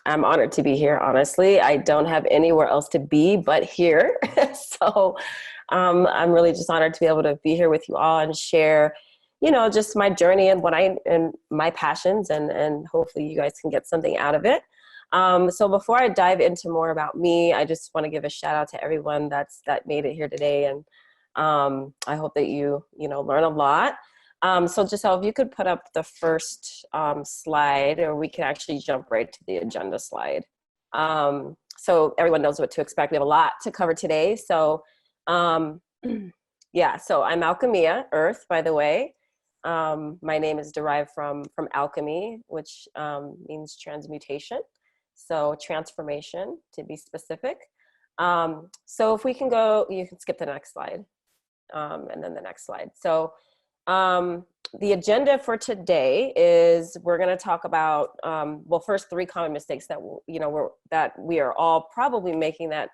I'm honored to be here, honestly. I don't have anywhere else to be but here. So I'm really just honored to be able to be here with you all and share, just my journey and and my passions, and hopefully you guys can get something out of it. So before I dive into more about me, I just want to give a shout out to everyone that made it here today. And I hope that you learn a lot. So Giselle, if you could put up the first slide, or we can actually jump right to the agenda slide. So everyone knows what to expect. We have a lot to cover today. So yeah, so I'm Alkemia Earth, by the way. My name is derived from alchemy, which means transmutation. So transformation, to be specific. So if we can go, you can skip the next slide, and then the next slide. So the agenda for today is we're going to talk about, well, first, 3 common mistakes that, that we are all probably making that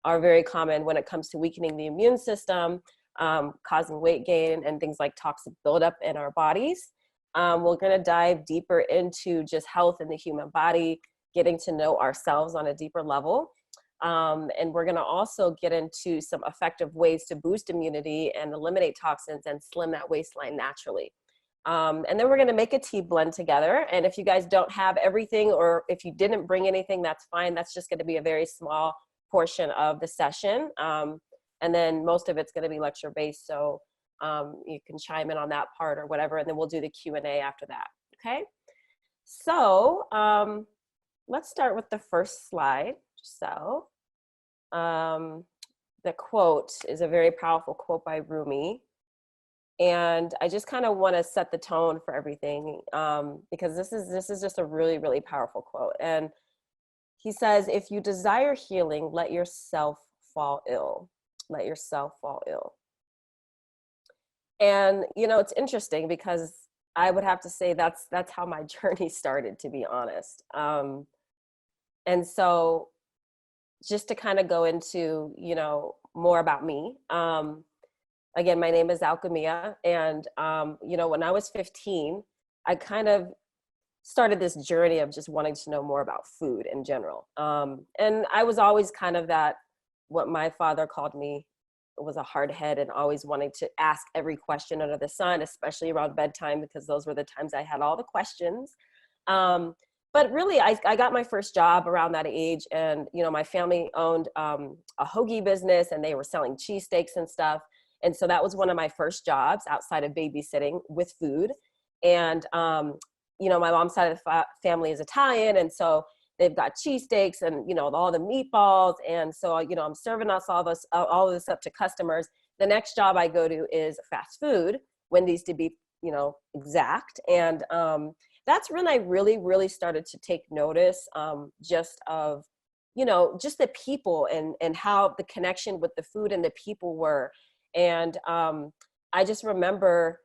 are very common when it comes to weakening the immune system, causing weight gain and things like toxic buildup in our bodies. We're going to dive deeper into just health in the human body, getting to know ourselves on a deeper level. And we're going to also get into some effective ways to boost immunity and eliminate toxins and slim that waistline naturally. And then we're going to make a tea blend together. And if you guys don't have everything, or if you didn't bring anything, that's fine. That's just going to be a very small portion of the session. And then most of it's going to be lecture based. So you can chime in on that part or whatever. And then we'll do the Q&A after that. Okay. So let's start with the first slide. So the quote is a very powerful quote by Rumi. And I just kind of want to set the tone for everything, because this is just a really, really powerful quote. And he says, if you desire healing, let yourself fall ill. Let yourself fall ill. And, it's interesting because I would have to say that's how my journey started, to be honest. And so just to kind of go into, more about me. Again, my name is Alkemia. And, when I was 15, I kind of started this journey of just wanting to know more about food in general. And I was always kind of what my father called me, was a hard head, and always wanting to ask every question under the sun, especially around bedtime, because those were the times I had all the questions. But really, I got my first job around that age, and my family owned a hoagie business, and they were selling cheesesteaks and stuff. And so that was one of my first jobs outside of babysitting with food. And my mom's side of the family is Italian, and so they've got cheesesteaks and all the meatballs. And so I'm serving us all of this up to customers. The next job I go to is fast food, Wendy's to be exact. And that's when I really, really started to take notice, just of, just the people and how the connection with the food and the people were. And I just remember,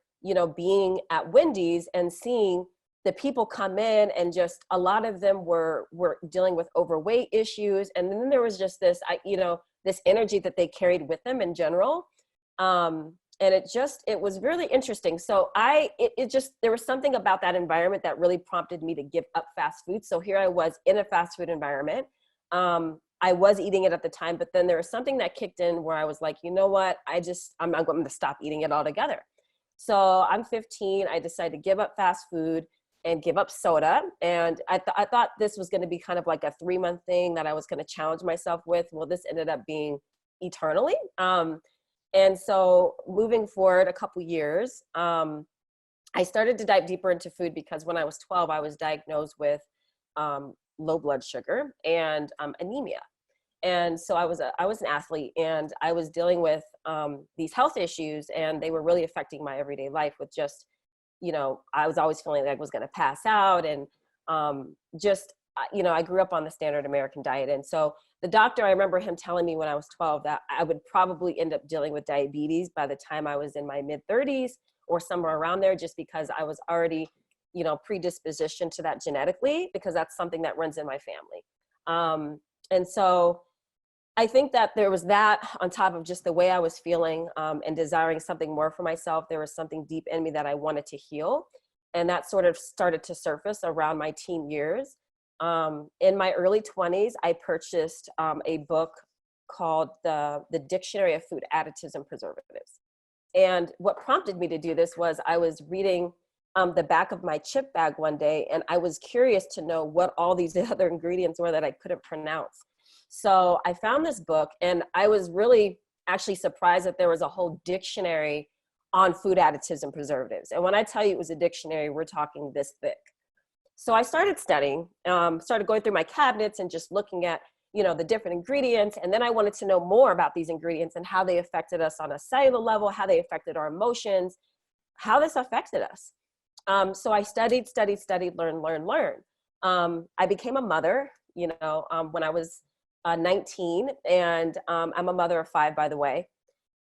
being at Wendy's and seeing the people come in, and just a lot of them were dealing with overweight issues. And then there was just this, this energy that they carried with them in general. And it was really interesting. So there was something about that environment that really prompted me to give up fast food. So here I was in a fast food environment. I was eating it at the time, but then there was something that kicked in where I was like, you know what, I'm going to stop eating it altogether. So I'm 15, I decided to give up fast food and give up soda. And I thought this was going to be kind of like a 3-month thing that I was going to challenge myself with. Well, this ended up being eternally. And so moving forward a couple years, I started to dive deeper into food, because when I was 12, I was diagnosed with low blood sugar and anemia. And so I was an athlete, and I was dealing with these health issues, and they were really affecting my everyday life with just, I was always feeling like I was going to pass out. And I grew up on the standard American diet. And so the doctor, I remember him telling me when I was 12 that I would probably end up dealing with diabetes by the time I was in my mid-30s or somewhere around there, just because I was already, predispositioned to that genetically, because that's something that runs in my family. And so I think that there was that on top of just the way I was feeling, and desiring something more for myself. There was something deep in me that I wanted to heal. And that sort of started to surface around my teen years. In my early 20s, I purchased a book called the Dictionary of Food Additives and Preservatives. And what prompted me to do this was I was reading the back of my chip bag one day, and I was curious to know what all these other ingredients were that I couldn't pronounce. So I found this book, and I was really actually surprised that there was a whole dictionary on food additives and preservatives. And when I tell you it was a dictionary, we're talking this thick. So I started studying, started going through my cabinets and just looking at, you know, the different ingredients. And then I wanted to know more about these ingredients and how they affected us on a cellular level, how they affected our emotions, how this affected us. So I studied, learned. I became a mother, you know, when I was 19, and I'm a mother of 5, by the way.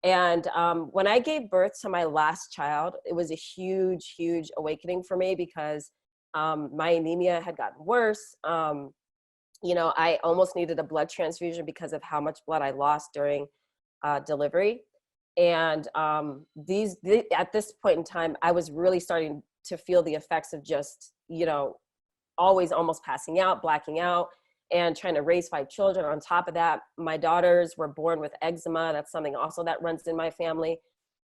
And when I gave birth to my last child, it was a huge, huge awakening for me because my anemia had gotten worse. You know, I almost needed a blood transfusion because of how much blood I lost during delivery. And at this point in time, I was really starting to feel the effects of just, you know, always almost passing out, blacking out, and trying to raise 5 children. On top of that, my daughters were born with eczema. That's something also that runs in my family.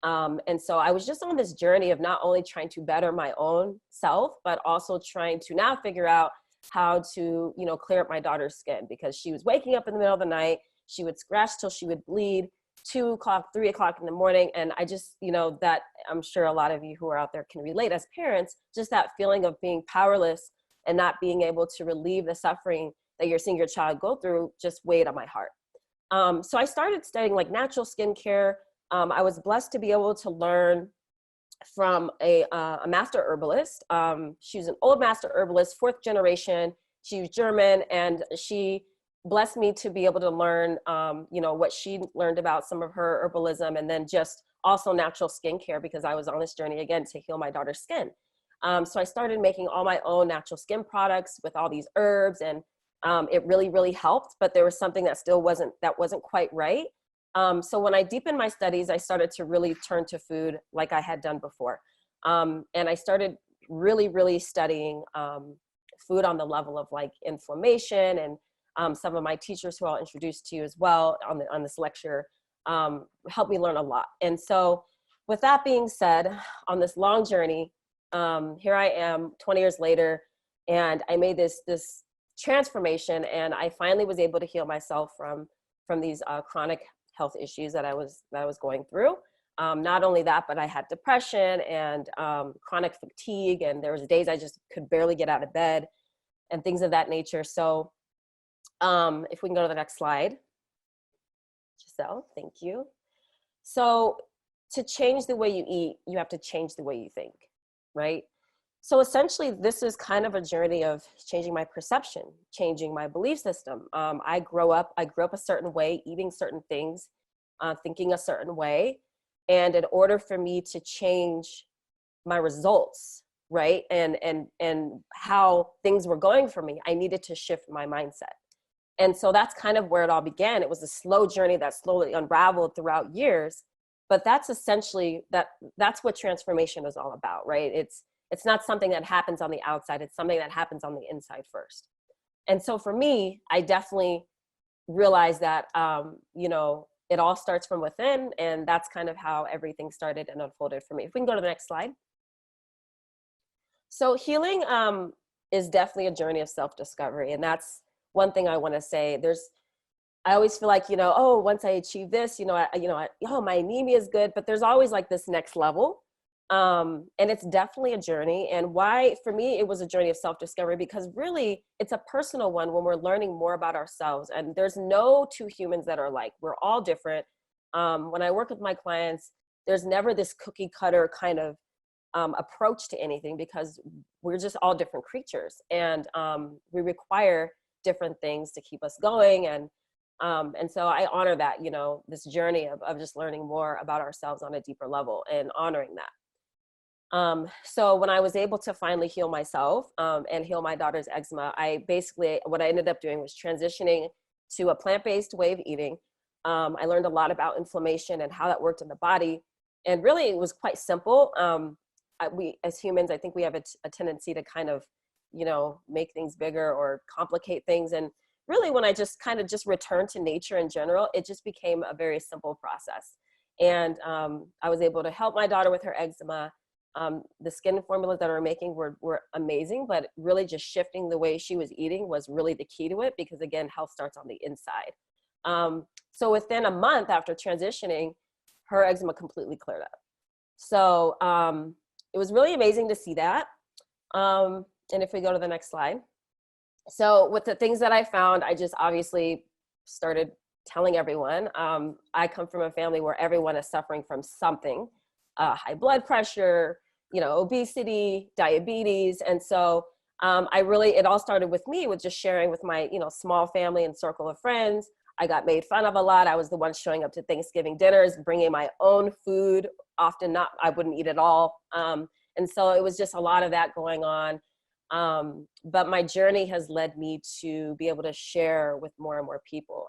And so I was just on this journey of not only trying to better my own self, but also trying to now figure out how to, you know, clear up my daughter's skin, because she was waking up in the middle of the night. She would scratch till she would bleed, 2 o'clock, 3 o'clock in the morning. And I just, you know, that I'm sure a lot of you who are out there can relate as parents, just that feeling of being powerless and not being able to relieve the suffering that you're seeing your child go through just weighed on my heart. So I started studying like natural skincare. I was blessed to be able to learn from a master herbalist. She was an old master herbalist, 4th generation. She was German, and she blessed me to be able to learn, you know, what she learned about some of her herbalism, and then just also natural skincare, because I was on this journey again to heal my daughter's skin. So I started making all my own natural skin products with all these herbs, and it really, really helped, but there was something that still wasn't quite right. So when I deepened my studies, I started to really turn to food like I had done before. And I started really, really studying food on the level of like inflammation, and some of my teachers who I'll introduce to you as well on this lecture helped me learn a lot. And so with that being said, on this long journey, here I am 20 years later, and I made this transformation, and I finally was able to heal myself from these chronic health issues that I was going through. Not only that, but I had depression and chronic fatigue, and there was days I just could barely get out of bed and things of that nature. So if we can go to the next slide. Giselle, thank you. So to change the way you eat, you have to change the way you think, right? So essentially, this is kind of a journey of changing my perception, changing my belief system. I grew up a certain way, eating certain things, thinking a certain way. And in order for me to change my results, right, and how things were going for me, I needed to shift my mindset. And so that's kind of where it all began. It was a slow journey that slowly unraveled throughout years. But that's essentially, that's what transformation is all about, right? It's not something that happens on the outside. It's something that happens on the inside first. And so for me, I definitely realized that, you know, it all starts from within, and that's kind of how everything started and unfolded for me. If we can go to the next slide. So healing is definitely a journey of self-discovery. And that's one thing I want to say. I always feel like, you know, oh, once I achieve this, you know, oh, my anemia is good, but there's always like this next level. And it's definitely a journey. And why, for me, it was a journey of self-discovery, because really it's a personal one when we're learning more about ourselves. And there's no 2 humans that are alike. We're all different. When I work with my clients, there's never this cookie cutter kind of approach to anything, because we're just all different creatures. And we require different things to keep us going. And so I honor that, you know, this journey of just learning more about ourselves on a deeper level and honoring that. So when I was able to finally heal myself and heal my daughter's eczema, what I ended up doing was transitioning to a plant-based way of eating. I learned a lot about inflammation and how that worked in the body. And really it was quite simple. We as humans, I think we have a tendency to kind of you know, make things bigger or complicate things. And really when I just kind of just returned to nature in general, it just became a very simple process. And I was able to help my daughter with her eczema. The skin formulas that we were making were amazing, but really just shifting the way she was eating was really the key to it, because again, health starts on the inside. So within a month after transitioning, her eczema completely cleared up. So it was really amazing to see that. And if we go to the next slide. So with the things that I found, I just obviously started telling everyone. I come from a family where everyone is suffering from something, high blood pressure, you know, obesity, diabetes. And so it all started with me, with just sharing with my, you know, small family and circle of friends. I got made fun of a lot. I was the one showing up to Thanksgiving dinners, bringing my own food, often not, I wouldn't eat it all. And so it was just a lot of that going on. But my journey has led me to be able to share with more and more people.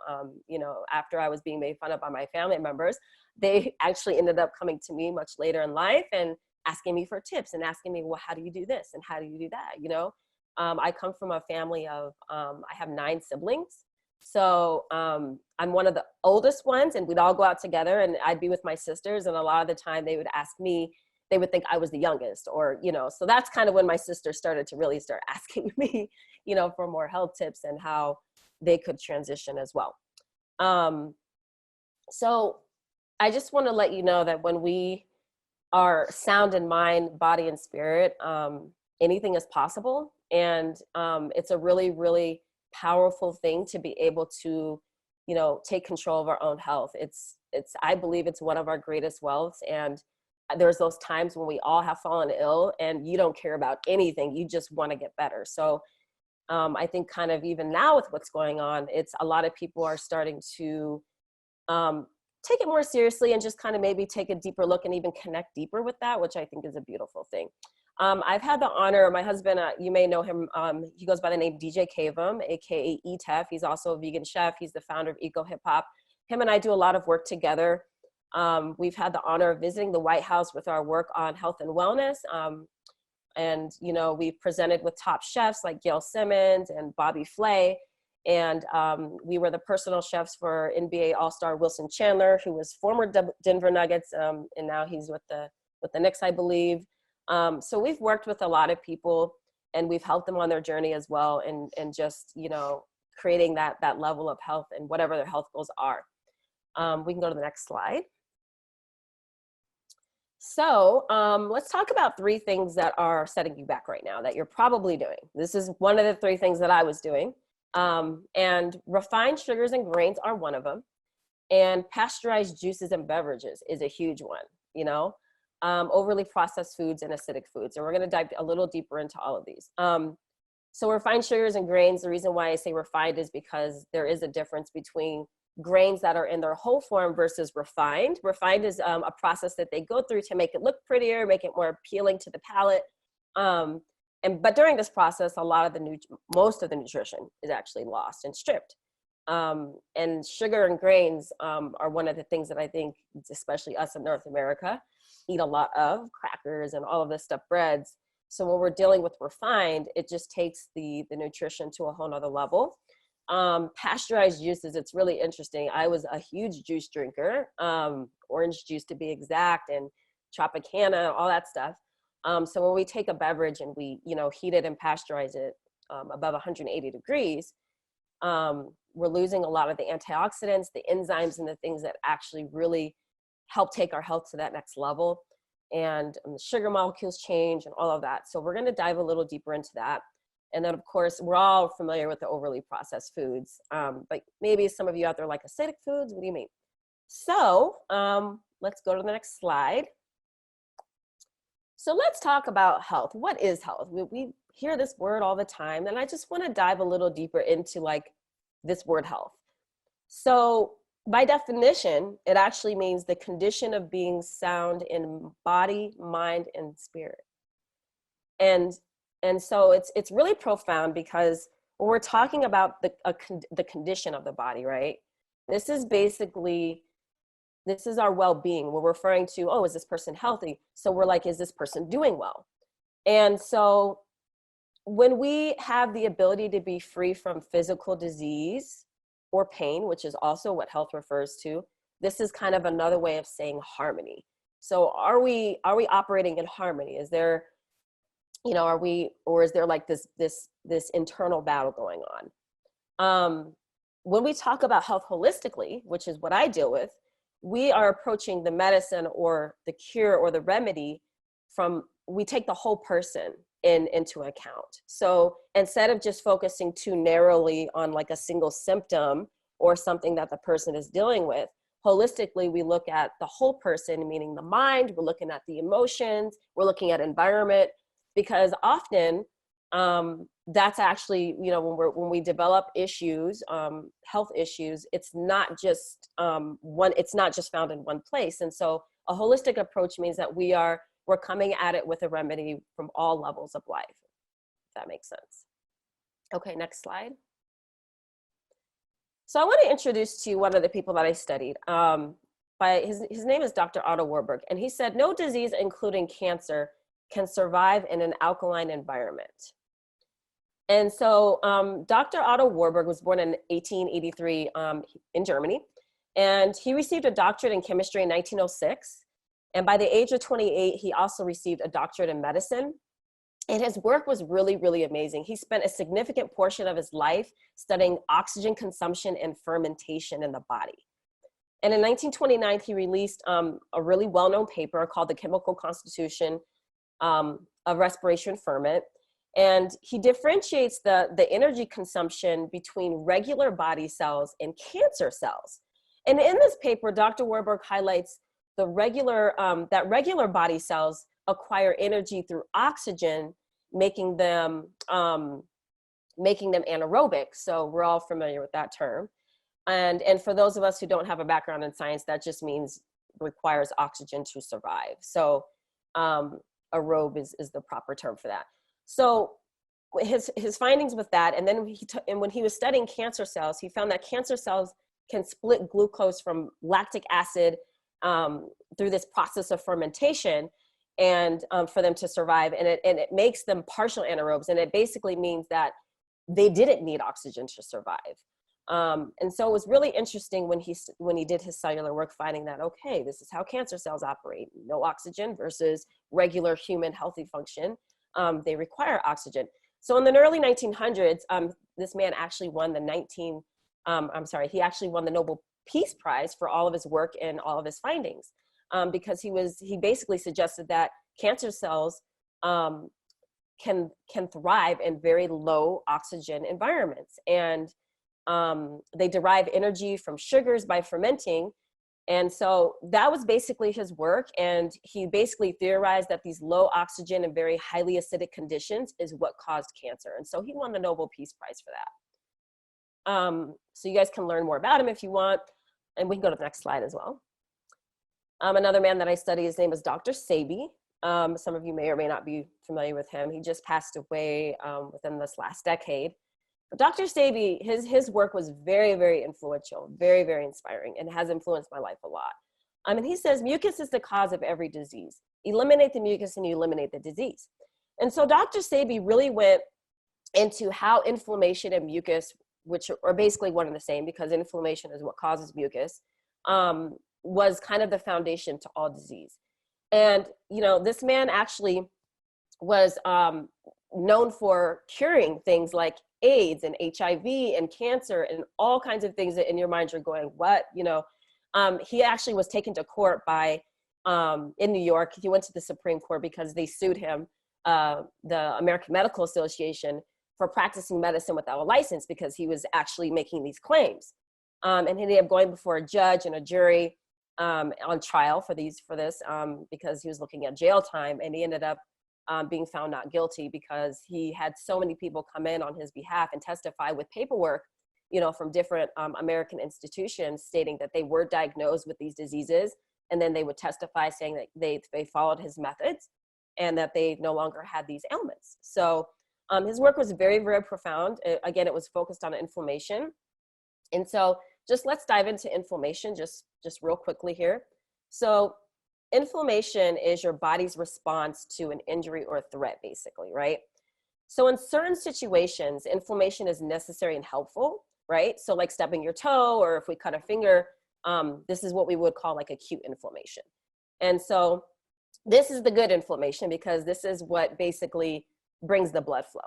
You know, after I was being made fun of by my family members, they actually ended up coming to me much later in life and asking me for tips and asking me, well, how do you do this? And how do you do that? You know, I come from a family of, I have 9 siblings. So I'm one of the oldest ones, and we'd all go out together, and I'd be with my sisters. And a lot of the time they would ask me, they would think I was the youngest, or, you know, so that's kind of when my sisters started to really start asking me, you know, for more health tips and how they could transition as well. So I just want to let you know that when we are sound in mind, body, and spirit, anything is possible. And it's a really, really powerful thing to be able to, you know, take control of our own health. I believe it's one of our greatest wealths. And there's those times when we all have fallen ill and you don't care about anything. You just want to get better. So I think kind of even now with what's going on, it's a lot of people are starting to take it more seriously and just kind of maybe take a deeper look and even connect deeper with that, which I think is a beautiful thing. I've had the honor, my husband, you may know him, he goes by the name DJ Kavum, aka Ietef. He's also a vegan chef. He's the founder of Eco Hip Hop. Him and I do a lot of work together. We've had the honor of visiting the White House with our work on health and wellness. And, you know, we've presented with top chefs like Gail Simmons and Bobby Flay. And we were the personal chefs for NBA All-Star Wilson Chandler, who was former Denver Nuggets, and now he's with the Knicks, I believe. So we've worked with a lot of people, and we've helped them on their journey as well, and just, you know, creating that level of health and whatever their health goals are. We can go to the next slide. So let's talk about 3 things that are setting you back right now that you're probably doing. This is one of the 3 things that I was doing. And refined sugars and grains are one of them. And pasteurized juices and beverages is a huge one, you know, overly processed foods and acidic foods. And we're going to dive a little deeper into all of these. So refined sugars and grains, the reason why I say refined is because there is a difference between grains that are in their whole form versus refined. Refined is a process that they go through to make it look prettier, make it more appealing to the palate. But during this process, most of the nutrition is actually lost and stripped. And sugar and grains are one of the things that I think, especially us in North America, eat a lot of, crackers and all of this stuff, breads. So when we're dealing with refined, it just takes the nutrition to a whole nother level. Pasteurized juices, it's really interesting. I was a huge juice drinker, orange juice to be exact, and Tropicana, all that stuff. So when we take a beverage and we, you know, heat it and pasteurize it above 180 degrees, we're losing a lot of the antioxidants, the enzymes, and the things that actually really help take our health to that next level. And the sugar molecules change and all of that. So we're going to dive a little deeper into that. And then, of course, we're all familiar with the overly processed foods, but maybe some of you out there like acidic foods. What do you mean? So let's go to the next slide. So let's talk about health. What is health? We hear this word all the time, and I just want to dive a little deeper into like this word health. So by definition, it actually means the condition of being sound in body, mind, and spirit. And so it's really profound, because when we're talking about the condition of the body, right? This is our well-being. We're referring to, oh, is this person healthy? So we're like, is this person doing well? And so when we have the ability to be free from physical disease or pain, which is also what health refers to, this is kind of another way of saying harmony. So are we operating in harmony? Is there, you know, or is there like this internal battle going on? When we talk about health holistically, which is what I deal with, we are approaching the medicine or the cure or the remedy from, we take the whole person into account. So instead of just focusing too narrowly on like a single symptom or something that the person is dealing with, holistically, we look at the whole person, meaning the mind, we're looking at the emotions, we're looking at environment, because often that's actually, you know, when we develop issues, health issues, it's not just it's not just found in one place. And so a holistic approach means that we're coming at it with a remedy from all levels of life, if that makes sense. Okay, next slide. So I want to introduce to you one of the people that I studied. His name is Dr. Otto Warburg, and he said, no disease, including cancer, can survive in an alkaline environment. And so Dr. Otto Warburg was born in 1883 in Germany, and he received a doctorate in chemistry in 1906. And by the age of 28, he also received a doctorate in medicine. And his work was really, really amazing. He spent a significant portion of his life studying oxygen consumption and fermentation in the body. And in 1929, he released a really well-known paper called The Chemical Constitution of Respiration Ferment. And he differentiates the energy consumption between regular body cells and cancer cells. And in this paper, Dr. Warburg highlights that regular body cells acquire energy through oxygen, making them anaerobic. So we're all familiar with that term. And for those of us who don't have a background in science, that just means requires oxygen to survive. So aerobe is the proper term for that. So his findings with that, and then when he was studying cancer cells, he found that cancer cells can split glucose from lactic acid through this process of fermentation, and for them to survive, and it makes them partial anaerobes, and it basically means that they didn't need oxygen to survive. And so it was really interesting when he did his cellular work, finding that, okay, this is how cancer cells operate: no oxygen versus regular human healthy function. They require oxygen. So in the early 1900s, this man actually won he actually won the Nobel Peace Prize for all of his work and all of his findings, because he basically suggested that cancer cells can thrive in very low oxygen environments, and they derive energy from sugars by fermenting. And so that was basically his work, and he basically theorized that these low oxygen and very highly acidic conditions is what caused cancer. And so he won the Nobel Peace Prize for that. So you guys can learn more about him if you want, and we can go to the next slide as well. Another man that I study, his name is Dr. Sabi. Some of you may or may not be familiar with him. He just passed away within this last decade. But Dr. Sabi, his work was very, very influential, very, very inspiring, and has influenced my life a lot. And he says, mucus is the cause of every disease. Eliminate the mucus and you eliminate the disease. And so Dr. Sabi really went into how inflammation and mucus, which are basically one and the same, because inflammation is what causes mucus, was kind of the foundation to all disease. And, you know, this man actually was known for curing things like AIDS and HIV and cancer and all kinds of things that in your mind you're going, what, you know. He actually was taken to court by, in New York. He went to the Supreme Court because they sued him, the American Medical Association, for practicing medicine without a license, because he was actually making these claims. And he ended up going before a judge and a jury on trial for this, because he was looking at jail time, and he ended up being found not guilty because he had so many people come in on his behalf and testify with paperwork, you know, from different American institutions stating that they were diagnosed with these diseases, and then they would testify saying that they followed his methods and that they no longer had these ailments. So his work was very, very profound. Again, it was focused on inflammation. And so just let's dive into inflammation just real quickly here. So inflammation is your body's response to an injury or a threat, basically, right? So in certain situations, inflammation is necessary and helpful, right? So like stubbing your toe, or if we cut a finger, this is what we would call like acute inflammation. And so this is the good inflammation, because this is what basically brings the blood flow.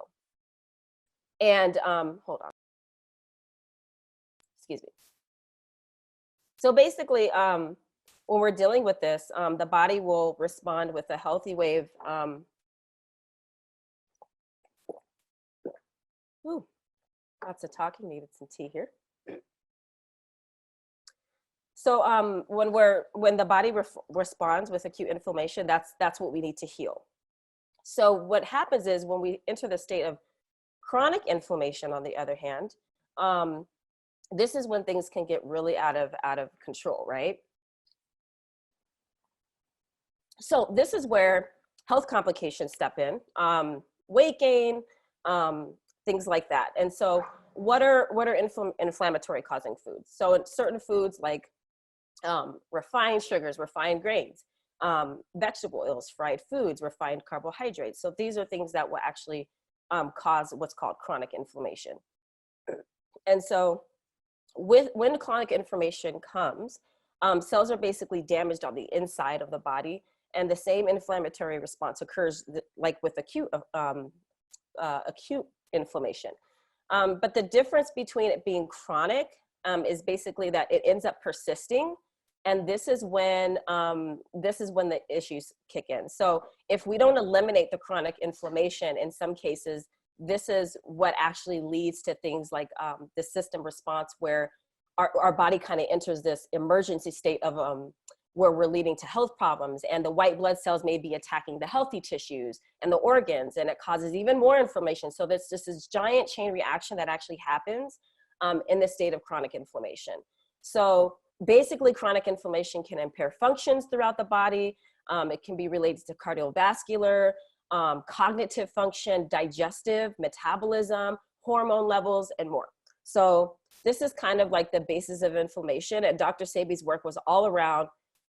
And hold on, excuse me. So basically, when we're dealing with this, the body will respond with a healthy wave. Ooh, lots of talking, needed some tea here. So when the body responds with acute inflammation, that's what we need to heal. So what happens is when we enter the state of chronic inflammation, on the other hand, this is when things can get really out of control, right? So this is where health complications step in, weight gain, things like that. And so what are inflammatory causing foods? So in certain foods like refined sugars, refined grains, vegetable oils, fried foods, refined carbohydrates. So these are things that will actually cause what's called chronic inflammation. And so when chronic inflammation comes, cells are basically damaged on the inside of the body, and the same inflammatory response occurs like with acute inflammation. But the difference between it being chronic is basically that it ends up persisting, and this is when the issues kick in. So if we don't eliminate the chronic inflammation, in some cases, this is what actually leads to things like the system response, where our body kind of enters this emergency state of where we're leading to health problems, and the white blood cells may be attacking the healthy tissues and the organs, and it causes even more inflammation. So there's just this giant chain reaction that actually happens in the state of chronic inflammation. So basically, chronic inflammation can impair functions throughout the body. It can be related to cardiovascular, cognitive function, digestive, metabolism, hormone levels, and more. So this is kind of like the basis of inflammation, and Dr. Sabi's work was all around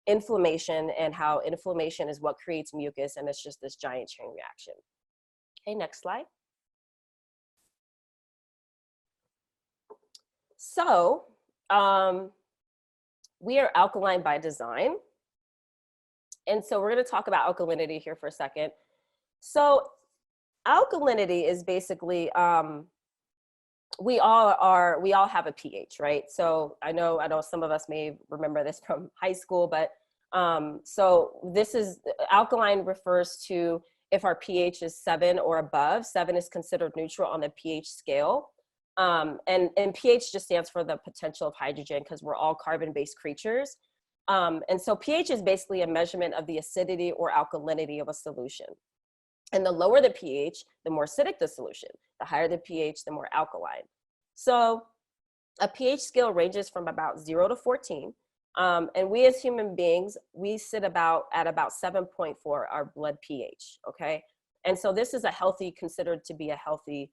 inflammation and how inflammation is what creates mucus, and it's just this giant chain reaction. Okay, next slide. So we are alkaline by design. And so we're going to talk about alkalinity here for a second. So alkalinity is basically, we all have a pH, right? So I know some of us may remember this from high school, but so this is, alkaline refers to if our pH is 7 or above. 7 is considered neutral on the pH scale. And pH just stands for the potential of hydrogen, because we're all carbon-based creatures. And so pH is basically a measurement of the acidity or alkalinity of a solution. And the lower the pH, the more acidic the solution. The higher the pH, the more alkaline. So a pH scale ranges from about 0 to 14. And we as human beings, we sit at about 7.4, our blood pH, okay? And so this is considered to be a healthy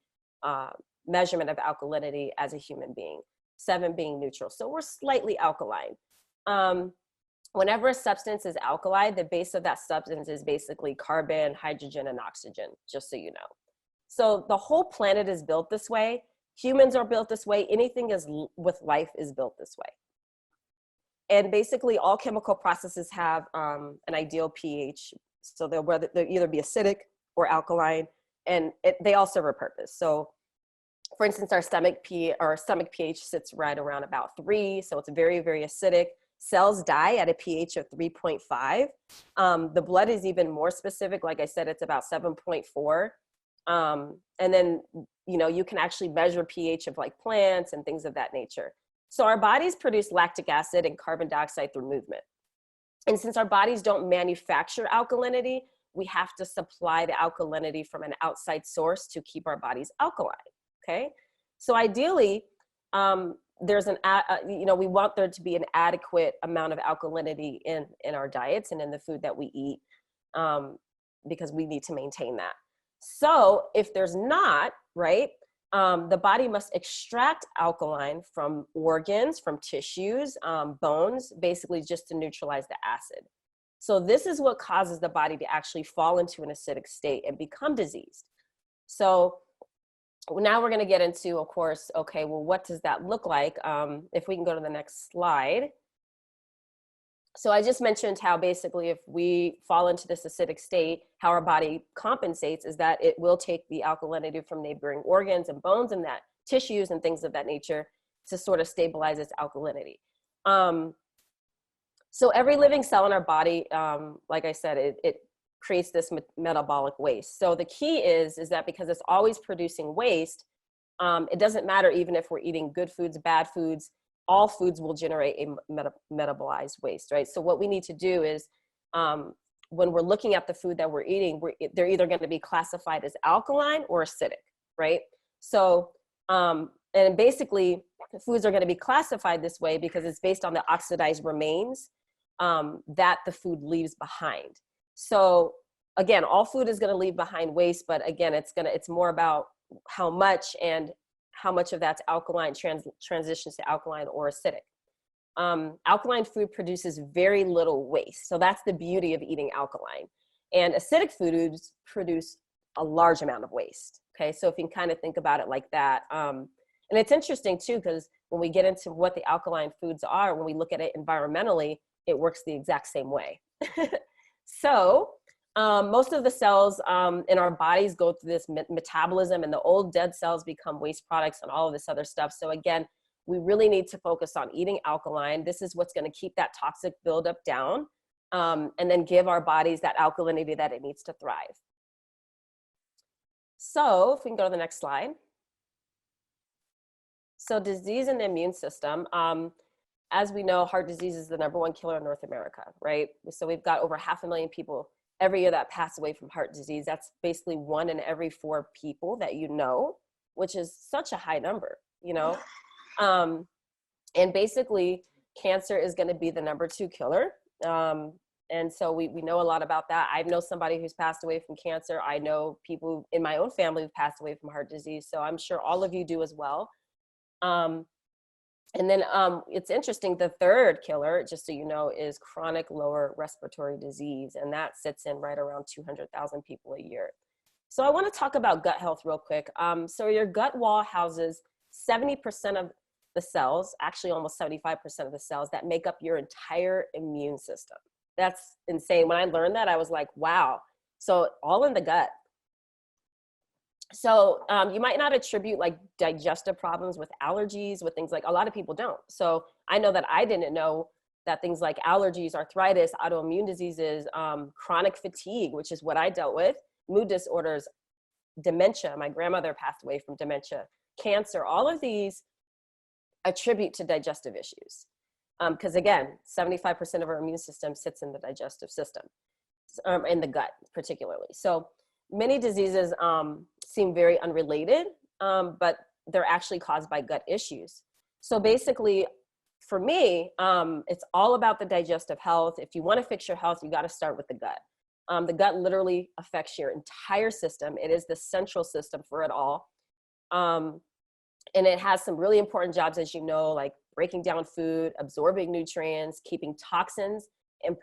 measurement of alkalinity as a human being, 7 being neutral. So we're slightly alkaline. Whenever a substance is alkali, the base of that substance is basically carbon, hydrogen, and oxygen, just so you know. So the whole planet is built this way. Humans are built this way. Anything with life is built this way. And basically all chemical processes have an ideal pH. So they'll either be acidic or alkaline, and they all serve a purpose. So for instance, our stomach pH sits right around about 3. So it's very, very acidic. Cells die at a pH of 3.5. The blood is even more specific. Like I said, it's about 7.4. And then, you can actually measure pH of like plants and things of that nature. So our bodies produce lactic acid and carbon dioxide through movement. And since our bodies don't manufacture alkalinity, we have to supply the alkalinity from an outside source to keep our bodies alkaline. Okay. So ideally, we want there to be an adequate amount of alkalinity in our diets and in the food that we eat, because we need to maintain that. So if there's not, right, the body must extract alkaline from organs, from tissues, bones, basically just to neutralize the acid. So this is what causes the body to actually fall into an acidic state and become diseased. So now we're going to get into, of course, okay, well, what does that look like? If we can go to the next slide. So I just mentioned how basically if we fall into this acidic state, how our body compensates is that it will take the alkalinity from neighboring organs and bones and that tissues and things of that nature to sort of stabilize its alkalinity. So every living cell in our body, like I said, it creates this metabolic waste. So the key is that because it's always producing waste, it doesn't matter even if we're eating good foods, bad foods, all foods will generate a metabolized waste, right? So what we need to do is when we're looking at the food that we're eating, they're either going to be classified as alkaline or acidic, right? So, and basically foods are going to be classified this way because it's based on the oxidized remains that the food leaves behind. So again, all food is going to leave behind waste, but again, it's more about how much and how much of that's alkaline transitions to alkaline or acidic. Alkaline food produces very little waste. So that's the beauty of eating alkaline. And acidic foods produce a large amount of waste. Okay, so if you can kind of think about it like that. And it's interesting too, because when we get into what the alkaline foods are, when we look at it environmentally, it works the exact same way. So most of the cells in our bodies go through this metabolism, and the old dead cells become waste products and all of this other stuff. So again, we really need to focus on eating alkaline. This is what's going to keep that toxic buildup down and then give our bodies that alkalinity that it needs to thrive. So if we can go to the next slide. So disease in the immune system. As we know, heart disease is the #1 killer in North America, right? So we've got over 500,000 people every year that pass away from heart disease. That's basically 1 in every 4 people that you know, which is such a high number, you know? And basically cancer is going to be the #2 killer. And so we know a lot about that. I know somebody who's passed away from cancer. I know people in my own family who've passed away from heart disease. So I'm sure all of you do as well. And then it's interesting, the 3rd killer, just so you know, is chronic lower respiratory disease. And that sits in right around 200,000 people a year. So I want to talk about gut health real quick. So your gut wall houses 70% of the cells, actually almost 75% of the cells that make up your entire immune system. That's insane. When I learned that, I was like, wow. So all in the gut. So you might not attribute like digestive problems with allergies, with things like, a lot of people don't. So I know that I didn't know that things like allergies, arthritis, autoimmune diseases, chronic fatigue, which is what I dealt with, mood disorders, dementia. My grandmother passed away from dementia, cancer, all of these attribute to digestive issues. Because again, 75% of our immune system sits in the digestive system, in the gut particularly. So many diseases seem very unrelated, but they're actually caused by gut issues. So basically, for me, it's all about the digestive health. If you want to fix your health, you got to start with the gut. The gut literally affects your entire system. It is the central system for it all. And it has some really important jobs, as you know, like breaking down food, absorbing nutrients, keeping toxins and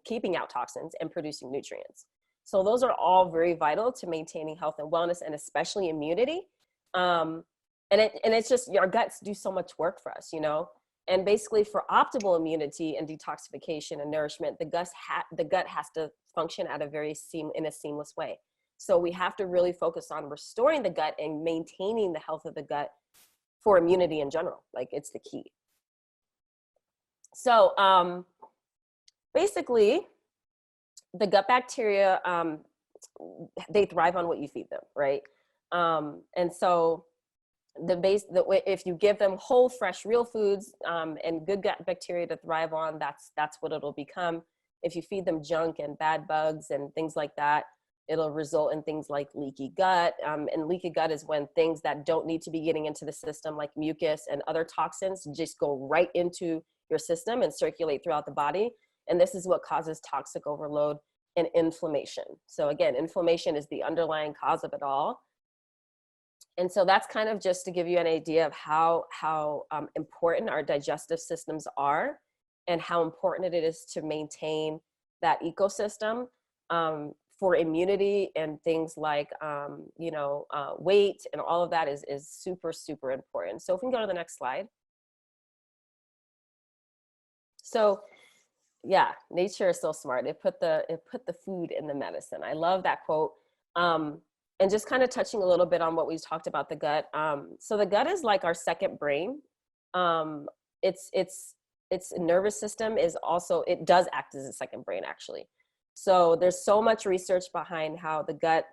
keeping out toxins and producing nutrients. So those are all very vital to maintaining health and wellness, and especially immunity. And it's just, our guts do so much work for us, you know. And basically, for optimal immunity and detoxification and nourishment, the gut has to function at in a seamless way. So we have to really focus on restoring the gut and maintaining the health of the gut for immunity in general. Like, it's the key. So basically, the gut bacteria, they thrive on what you feed them, right? And so if you give them whole, fresh, real foods and good gut bacteria to thrive on, that's what it'll become. If you feed them junk and bad bugs and things like that, it'll result in things like leaky gut. And leaky gut is when things that don't need to be getting into the system, like mucus and other toxins, just go right into your system and circulate throughout the body. And this is what causes toxic overload and inflammation. So again, inflammation is the underlying cause of it all. And so that's kind of just to give you an idea of how important our digestive systems are and how important it is to maintain that ecosystem for immunity and things like, weight and all of that is super, super important. So if we can go to the next slide. So yeah, nature is so smart. It put the food in the medicine. I love that quote. And just kind of touching a little bit on what we talked about the gut. So the gut is like our second brain. Its nervous system is also, it does act as a second brain actually. So there's so much research behind how the gut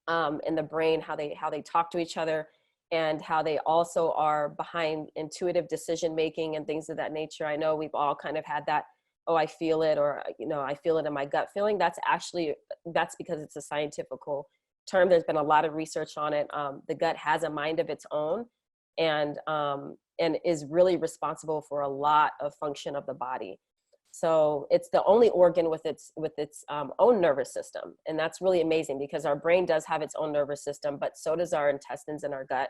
and the brain, how they talk to each other, and how they also are behind intuitive decision making and things of that nature. I know we've all kind of had that, oh, I feel it, or I feel it in my gut feeling. That's because it's a scientific term. There's been a lot of research on it. The gut has a mind of its own, and is really responsible for a lot of function of the body. So it's the only organ with its own nervous system. And that's really amazing because our brain does have its own nervous system, but so does our intestines and our gut.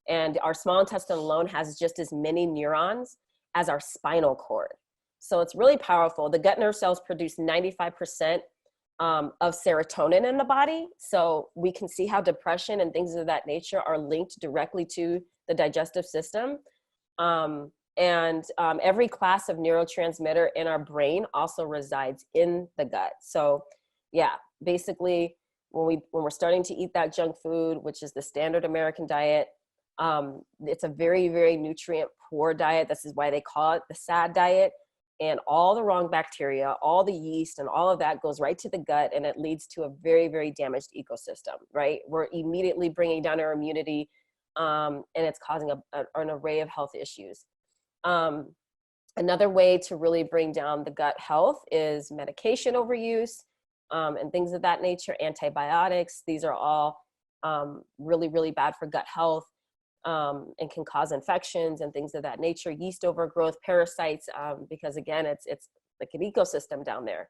And our small intestine alone has just as many neurons as our spinal cord. So it's really powerful. The gut nerve cells produce 95% of serotonin in the body. So we can see how depression and things of that nature are linked directly to the digestive system. Every class of neurotransmitter in our brain also resides in the gut. So yeah, basically when we're starting to eat that junk food, which is the standard American diet, it's a very, very nutrient poor diet. This is why they call it the SAD diet. And all the wrong bacteria, all the yeast and all of that goes right to the gut, and it leads to a very, very damaged ecosystem, right? We're immediately bringing down our immunity, and it's causing an array of health issues. Another way to really bring down the gut health is medication overuse, and things of that nature, antibiotics. These are all really, really bad for gut health, and can cause infections and things of that nature, yeast overgrowth, parasites, because again, it's like an ecosystem down there.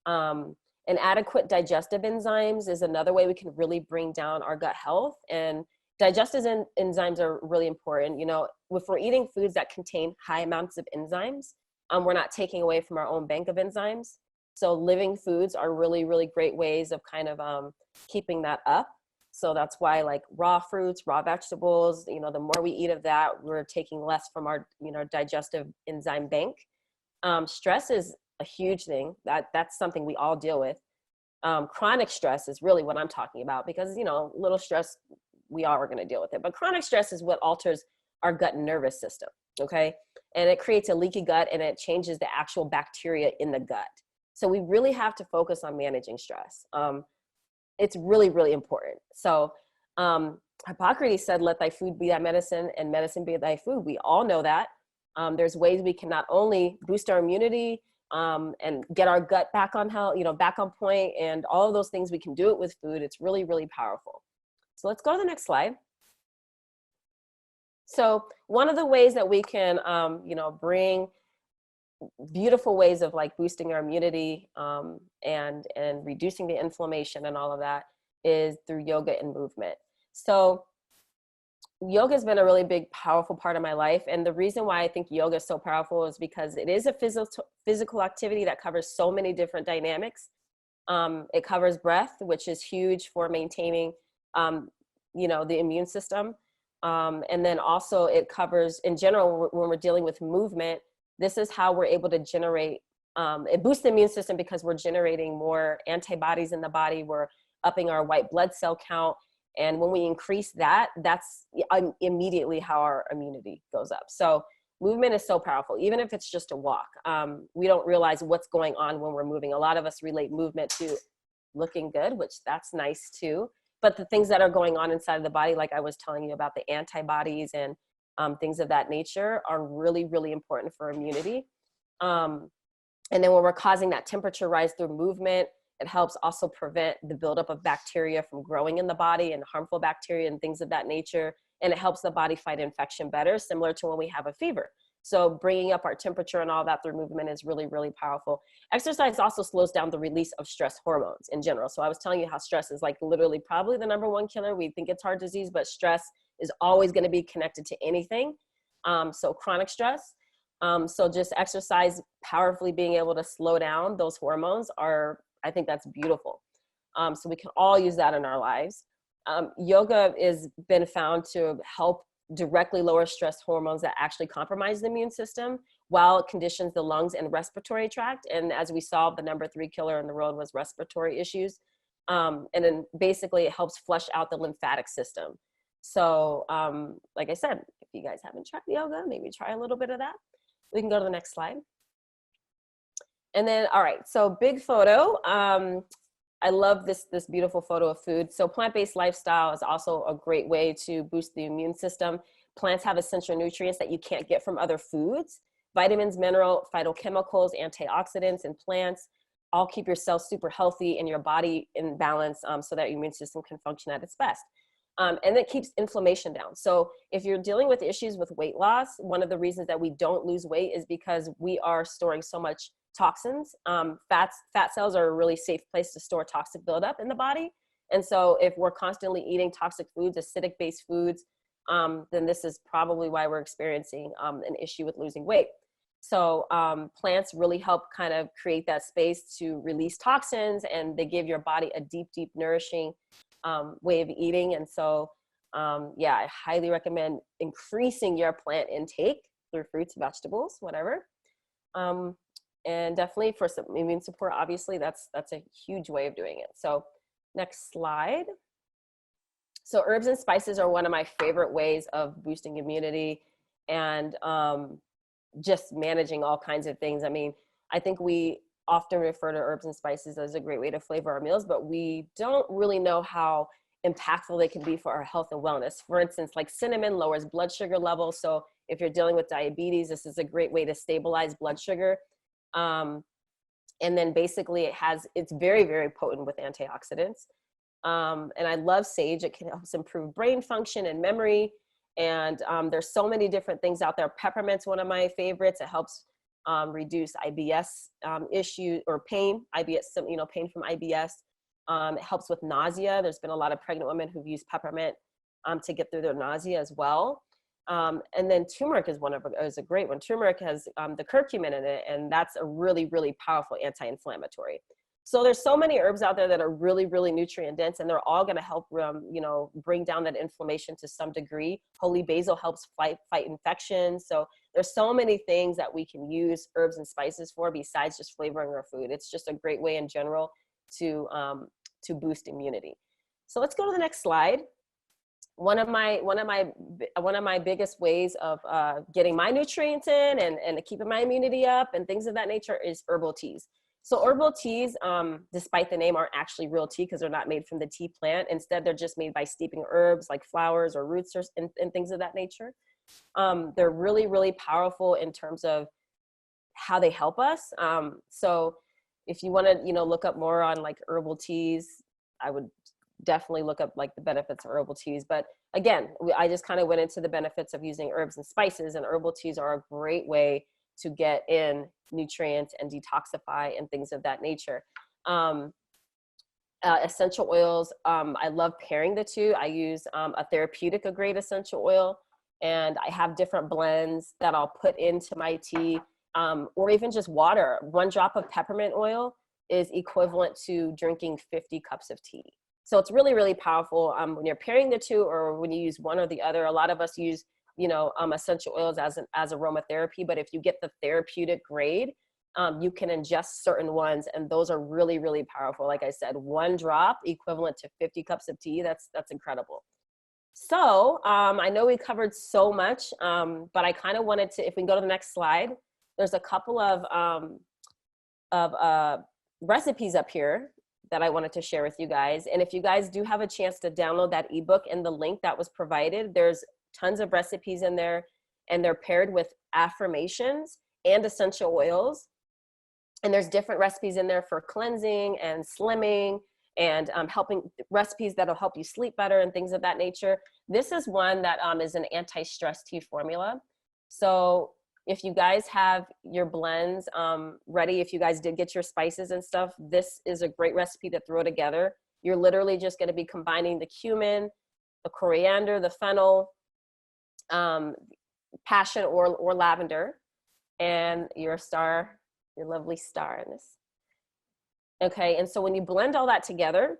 And adequate digestive enzymes is another way we can really bring down our gut health. And digestive enzymes are really important. If we're eating foods that contain high amounts of enzymes, we're not taking away from our own bank of enzymes. So living foods are really, really great ways of kind of keeping that up. So that's why like raw fruits, raw vegetables, the more we eat of that, we're taking less from our, digestive enzyme bank. Stress is a huge thing. That's something we all deal with. Chronic stress is really what I'm talking about because, little stress, we all are going to deal with it. But chronic stress is what alters our gut and nervous system, okay? And it creates a leaky gut and it changes the actual bacteria in the gut. So we really have to focus on managing stress. It's really, really important. So Hippocrates said, let thy food be thy medicine and medicine be thy food. We all know that. There's ways we can not only boost our immunity and get our gut back on health, back on point, and all of those things, we can do it with food. It's really, really powerful. So let's go to the next slide. So one of the ways that we can, bring beautiful ways of like boosting our immunity and reducing the inflammation and all of that is through yoga and movement. So yoga has been a really big, powerful part of my life. And the reason why I think yoga is so powerful is because it is a physical activity that covers so many different dynamics. It covers breath, which is huge for maintaining, the immune system. And then also it covers, in general, when we're dealing with movement, this is how we're able to generate, it boosts the immune system because we're generating more antibodies in the body. We're upping our white blood cell count. And when we increase that, that's immediately how our immunity goes up. So movement is so powerful, even if it's just a walk. We don't realize what's going on when we're moving. A lot of us relate movement to looking good, which that's nice too. But the things that are going on inside of the body, like I was telling you about the antibodies and things of that nature, are really, really important for immunity. And then when we're causing that temperature rise through movement, it helps also prevent the buildup of bacteria from growing in the body and harmful bacteria and things of that nature. And it helps the body fight infection better, similar to when we have a fever. So bringing up our temperature and all that through movement is really, really powerful. Exercise also slows down the release of stress hormones in general. So I was telling you how stress is like literally probably the #1 killer. We think it's heart disease, but stress is always going to be connected to anything. So chronic stress. So just exercise powerfully being able to slow down those hormones I think that's beautiful. So we can all use that in our lives. Yoga has been found to help directly lower stress hormones that actually compromise the immune system while it conditions the lungs and respiratory tract. And as we saw, the number 3 killer in the world was respiratory issues. And then basically it helps flush out the lymphatic system. So like I said, if you guys haven't tried yoga, maybe try a little bit of that. We can go to the next slide. And then, all right, so big photo. I love this beautiful photo of food. So plant-based lifestyle is also a great way to boost the immune system. Plants have essential nutrients that you can't get from other foods. Vitamins, mineral, phytochemicals, antioxidants in plants all keep your cells super healthy and your body in balance so that your immune system can function at its best. And it keeps inflammation down. So if you're dealing with issues with weight loss, one of the reasons that we don't lose weight is because we are storing so much toxins. Fat cells are a really safe place to store toxic buildup in the body. And so if we're constantly eating toxic foods, acidic based foods, then this is probably why we're experiencing an issue with losing weight. So plants really help kind of create that space to release toxins, and they give your body a deep, deep nourishing way of eating. And so, yeah, I highly recommend increasing your plant intake through fruits, vegetables, whatever. And definitely for some immune support, obviously that's a huge way of doing it. So next slide. So herbs and spices are one of my favorite ways of boosting immunity and just managing all kinds of things. I mean, I think we often refer to herbs and spices as a great way to flavor our meals, but we don't really know how impactful they can be for our health and wellness. For instance, like cinnamon lowers blood sugar levels. So if you're dealing with diabetes, this is a great way to stabilize blood sugar. And then basically it's very, very potent with antioxidants. And I love sage. It can help improve brain function and memory. And there's so many different things out there. Peppermint's one of my favorites. It helps reduce IBS issue or pain, IBS, pain from IBS. It helps with nausea. There's been a lot of pregnant women who've used peppermint to get through their nausea as well. And then turmeric is a great one. Turmeric has the curcumin in it, and that's a really, really powerful anti-inflammatory. So there's so many herbs out there that are really, really nutrient dense, and they're all going to help, bring down that inflammation to some degree. Holy basil helps fight infections. So there's so many things that we can use herbs and spices for besides just flavoring our food. It's just a great way in general to boost immunity. So let's go to the next slide. One of my biggest ways of getting my nutrients in and keeping my immunity up and things of that nature is herbal teas. So herbal teas, despite the name, aren't actually real tea because they're not made from the tea plant. Instead, they're just made by steeping herbs like flowers or roots and things of that nature. They're really, really powerful in terms of how they help us. So if you want to, look up more on like herbal teas, I would definitely look up like the benefits of herbal teas. But again, I just kind of went into the benefits of using herbs and spices, and herbal teas are a great way to get in nutrients and detoxify and things of that nature. Essential oils, I love pairing the two. I use a therapeutic grade essential oil, and I have different blends that I'll put into my tea, or even just water. 1 drop of peppermint oil is equivalent to drinking 50 cups of tea. So it's really, really powerful when you're pairing the two or when you use one or the other. A lot of us use, essential oils as aromatherapy, but if you get the therapeutic grade, you can ingest certain ones, and those are really, really powerful. Like I said, 1 drop equivalent to 50 cups of tea. That's incredible. So I know we covered so much, but I kind of wanted to, if we can go to the next slide, there's a couple of recipes up here that I wanted to share with you guys. And if you guys do have a chance to download that ebook and the link that was provided, there's tons of recipes in there, and they're paired with affirmations and essential oils. And there's different recipes in there for cleansing and slimming and helping recipes that'll help you sleep better and things of that nature. This is one that is an anti-stress tea formula. So if you guys have your blends ready, if you guys did get your spices and stuff, this is a great recipe to throw together. You're literally just going to be combining the cumin, the coriander, the fennel, passion or lavender, and your lovely star in this. Okay, and so when you blend all that together,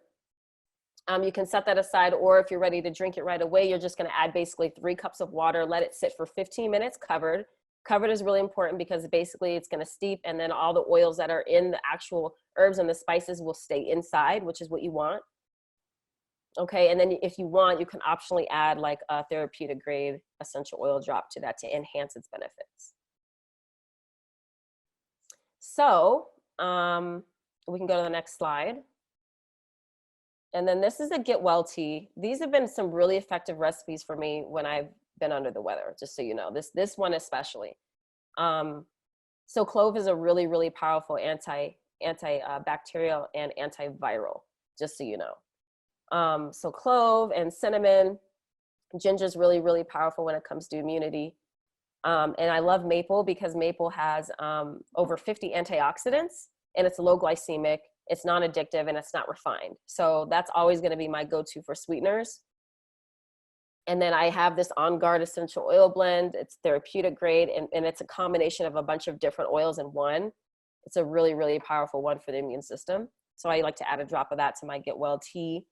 you can set that aside, or if you're ready to drink it right away, you're just going to add basically 3 cups of water, let it sit for 15 minutes covered. Covered is really important because basically it's going to steep, and then all the oils that are in the actual herbs and the spices will stay inside, which is what you want. Okay, and then if you want, you can optionally add like a therapeutic grade essential oil drop to that to enhance its benefits. So we can go to the next slide. And then this is a get well tea. These have been some really effective recipes for me when I've been under the weather, just so you know, this one especially. So clove is a really, really powerful antibacterial and antiviral, just so you know. So clove and cinnamon, ginger is really, really powerful when it comes to immunity. And I love maple because maple has over 50 antioxidants, and it's low glycemic, it's non-addictive, and it's not refined. So that's always going to be my go-to for sweeteners. And then I have this On Guard essential oil blend. It's therapeutic grade, and it's a combination of a bunch of different oils in one. It's a really, really powerful one for the immune system. So I like to add a drop of that to my Get Well tea.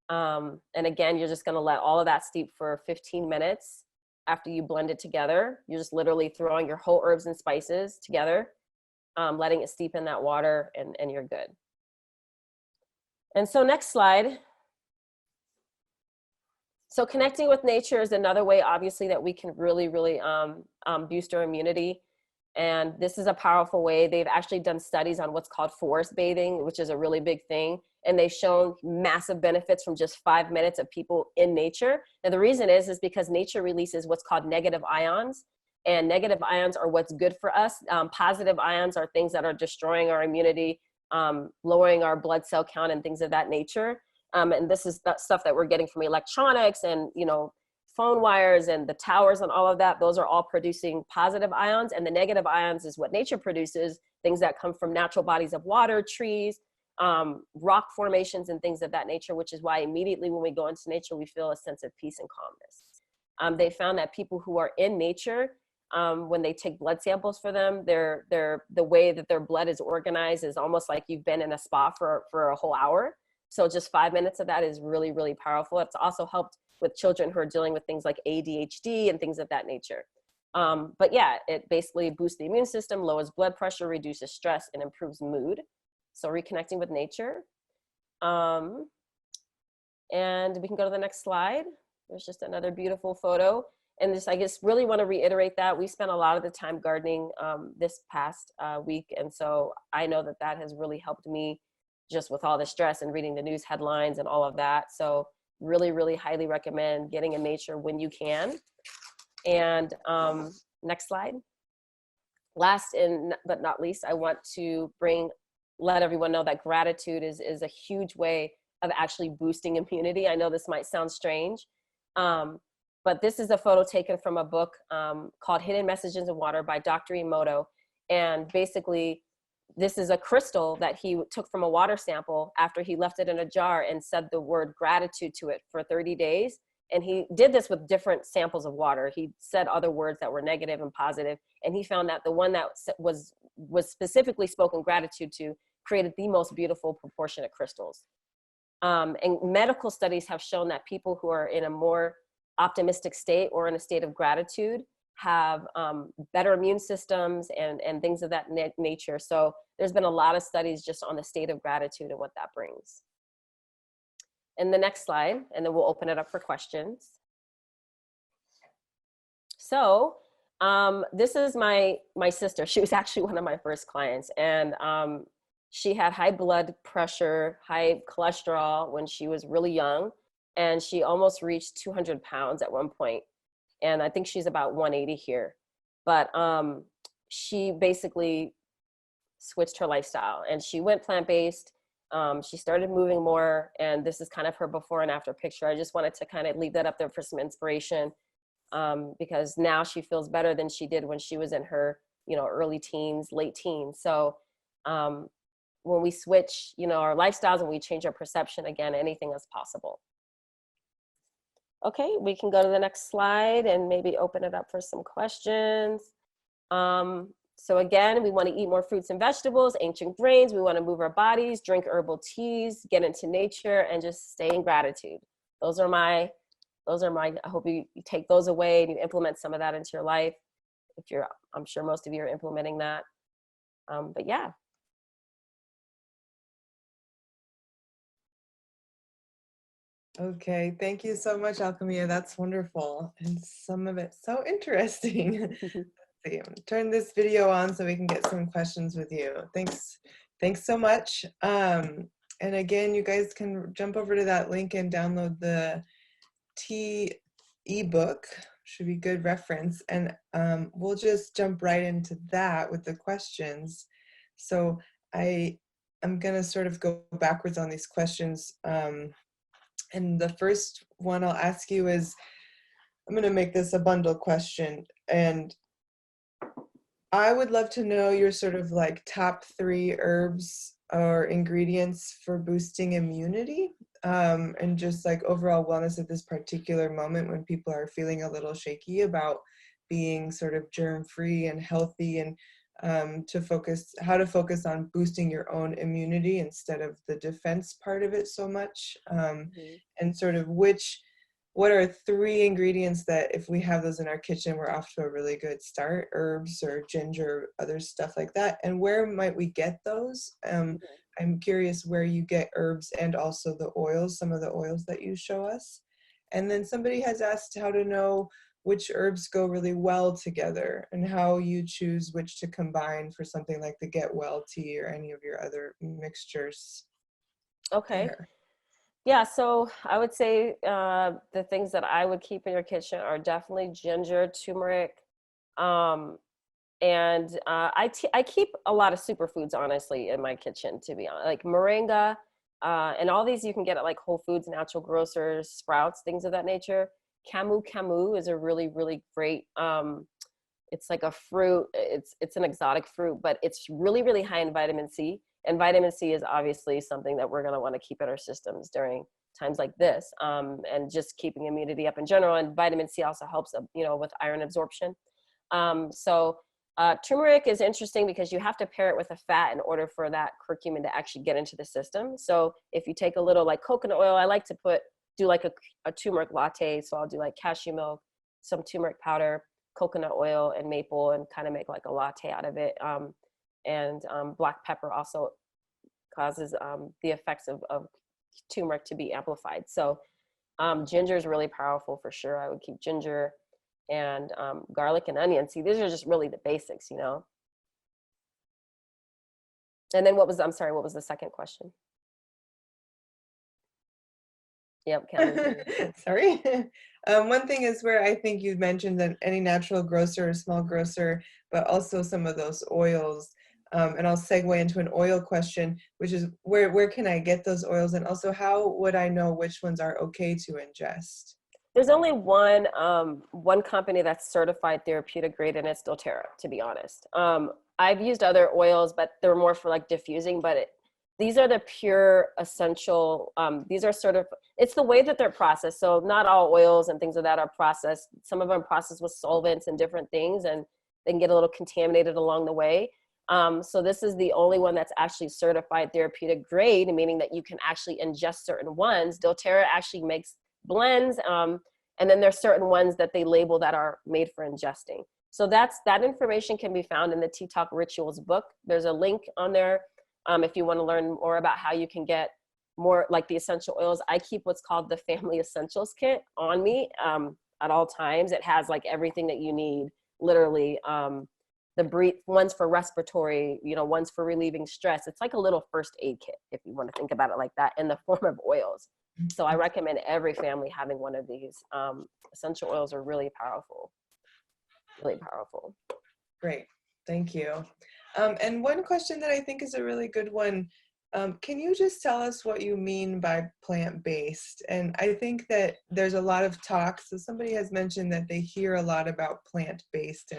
And again, you're just going to let all of that steep for 15 minutes. After you blend it together, you're just literally throwing your whole herbs and spices together, letting it steep in that water, and you're good. And so next slide. So connecting with nature is another way, obviously, that we can really, really boost our immunity. And this is a powerful way. They've actually done studies on what's called forest bathing, which is a really big thing. And they've shown massive benefits from just 5 minutes of people in nature. And the reason is because nature releases what's called negative ions. And negative ions are what's good for us. Positive ions are things that are destroying our immunity, lowering our blood cell count, and things of that nature. And this is that stuff that we're getting from electronics and, you know, phone wires and the towers and all of that. Those are all producing positive ions, and the negative ions is what nature produces, things that come from natural bodies of water, trees, rock formations, and things of that nature, which is why immediately when we go into nature, we feel a sense of peace and calmness. They found that people who are in nature, when they take blood samples for them, the way that their blood is organized is almost like you've been in a spa for a whole hour. So just 5 minutes of that is really, really powerful. It's also helped with children who are dealing with things like ADHD and things of that nature. But yeah, it basically boosts the immune system, lowers blood pressure, reduces stress, and improves mood. So reconnecting with nature. And we can go to the next slide. There's just another beautiful photo. And just, I just really want to reiterate that we spent a lot of the time gardening this past week. And so I know that that has really helped me just with all the stress and reading the news headlines and all of that. So really, really highly recommend getting in nature when you can. And next slide. Last but not least, I want to let everyone know that gratitude is a huge way of actually boosting immunity. I know this might sound strange, but this is a photo taken from a book called Hidden Messages in Water by Dr. Emoto. And basically, this is a crystal that he took from a water sample after he left it in a jar and said the word gratitude to it for 30 days. And he did this with different samples of water. He said other words that were negative and positive. And he found that the one that was specifically spoken gratitude to created the most beautiful proportionate crystals. And medical studies have shown that people who are in a more optimistic state or in a state of gratitude have better immune systems and things of that nature. So there's been a lot of studies just on the state of gratitude and what that brings. And the next slide, and then we'll open it up for questions. So this is my sister. She was actually one of my first clients, and she had high blood pressure, high cholesterol when she was really young, and she almost reached 200 pounds at one point. And I think she's about 180 here. But she basically switched her lifestyle and she went plant-based. She started moving more, and this is kind of her before and after picture. I just wanted to kind of leave that up there for some inspiration, because now she feels better than she did when she was in her, early teens, late teens. So when we switch, our lifestyles and we change our perception, again, anything is possible. Okay, we can go to the next slide and maybe open it up for some questions. So again, we want to eat more fruits and vegetables, ancient grains. We want to move our bodies, drink herbal teas, get into nature, and just stay in gratitude. Those are my, I hope you take those away and you implement some of that into your life. If you're, I'm sure most of you are implementing that. But yeah. Okay, thank you so much, Alchemia. That's wonderful. And some of it so interesting. Let's see, I'm gonna turn this video on so we can get some questions with you. Thanks so much. And again, you guys can jump over to that link and download the tea ebook. Should be good reference. And we'll just jump right into that with the questions. So I'm gonna sort of go backwards on these questions. And the first one I'll ask you is, I'm going to make this a bundle question. And I would love to know your sort of like top 3 herbs or ingredients for boosting immunity, and just like overall wellness at this particular moment when people are feeling a little shaky about being sort of germ-free and healthy, and how to focus on boosting your own immunity instead of the defense part of it so much, and sort of what are 3 ingredients that if we have those in our kitchen, we're off to a really good start? Herbs or ginger, other stuff like that. And where might we get those? I'm curious where you get herbs and also the oils, some of the oils that you show us. And then somebody has asked how to know which herbs go really well together and how you choose which to combine for something like the Get Well tea or any of your other mixtures. Okay. There. Yeah, so I would say the things that I would keep in your kitchen are definitely ginger, turmeric, and I keep a lot of superfoods, honestly, in my kitchen, to be honest, like moringa, and all these you can get at like Whole Foods, Natural Grocers, Sprouts, things of that nature. Camu is a really, really great, it's like a fruit, it's an exotic fruit, but it's really, really high in vitamin C. And vitamin C is obviously something that we're going to want to keep in our systems during times like this, and just keeping immunity up in general. And vitamin C also helps, with iron absorption. Turmeric is interesting because you have to pair it with a fat in order for that curcumin to actually get into the system. So if you take a little like coconut oil, I like to do like a turmeric latte. So I'll do like cashew milk, some turmeric powder, coconut oil, and maple, and kind of make like a latte out of it. And black pepper also causes the effects of turmeric to be amplified. So ginger is really powerful for sure. I would keep ginger and garlic and onion. See, these are just really the basics, And then what was the second question? Yep, Sorry. One thing is where I think you mentioned that any natural grocer or small grocer, but also some of those oils. And I'll segue into an oil question, which is where can I get those oils? And also how would I know which ones are okay to ingest? There's only one company that's certified therapeutic grade, and it's doTERRA, to be honest. I've used other oils, but they're more for like diffusing, but these are the pure essential, these are it's the way that they're processed. So not all oils and things like that are processed. Some of them are processed with solvents and different things, and they can get a little contaminated along the way. So this is the only one that's actually certified therapeutic grade, meaning that you can actually ingest certain ones. doTERRA actually makes blends, and then there's certain ones that they label that are made for ingesting. So that information can be found in the Tea Talk Rituals book. There's a link on there if you want to learn more about how you can get more like the essential oils. I keep what's called the Family Essentials Kit on me at all times. It has like everything that you need, literally. One's for respiratory, one's for relieving stress. It's like a little first aid kit, if you want to think about it like that, in the form of oils. So I recommend every family having one of these. Essential oils are really powerful, really powerful. Great, thank you. And one question that I think is a really good one, can you just tell us what you mean by plant-based? And I think that there's a lot of talk, so somebody has mentioned that they hear a lot about plant-based,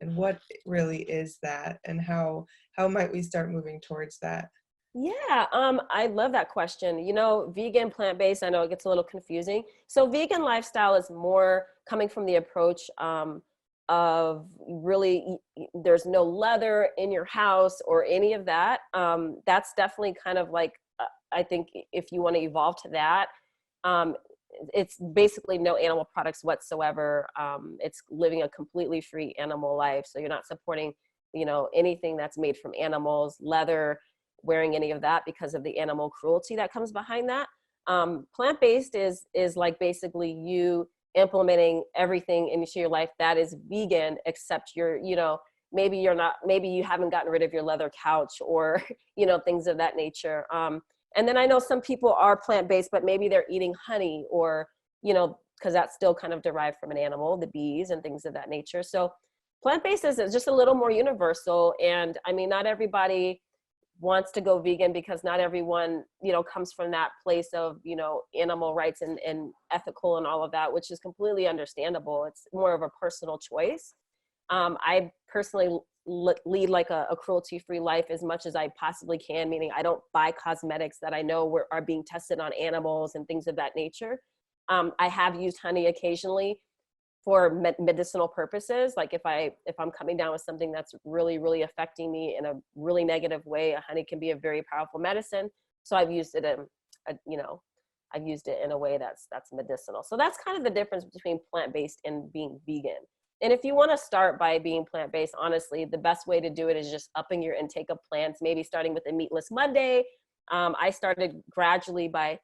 and what really is that, and how might we start moving towards that? Yeah, I love that question. Vegan, plant-based, I know it gets a little confusing. So vegan lifestyle is more coming from the approach of really, there's no leather in your house or any of that. That's definitely kind of like, I think if you want to evolve to that, um, it's basically no animal products whatsoever. It's living a completely free animal life. So you're not supporting, anything that's made from animals, leather, wearing any of that because of the animal cruelty that comes behind that. Plant-based is like basically you implementing everything into your life that is vegan, except maybe maybe you haven't gotten rid of your leather couch or, things of that nature. And then I know some people are plant-based, but maybe they're eating honey or, because that's still kind of derived from an animal, the bees and things of that nature. So plant-based is just a little more universal. And I mean, not everybody wants to go vegan because not everyone, comes from that place of, animal rights and ethical and all of that, which is completely understandable. It's more of a personal choice. I personally lead like a cruelty-free life as much as I possibly can, meaning I don't buy cosmetics that I know are being tested on animals and things of that nature. I have used honey occasionally for medicinal purposes. Like if I'm coming down with something that's really, really affecting me in a really negative way, honey can be a very powerful medicine. So I've used it I've used it in a way that's medicinal. So that's kind of the difference between plant-based and being vegan. And if you want to start by being plant-based, honestly, the best way to do it is just upping your intake of plants, maybe starting with a meatless Monday. I started gradually by,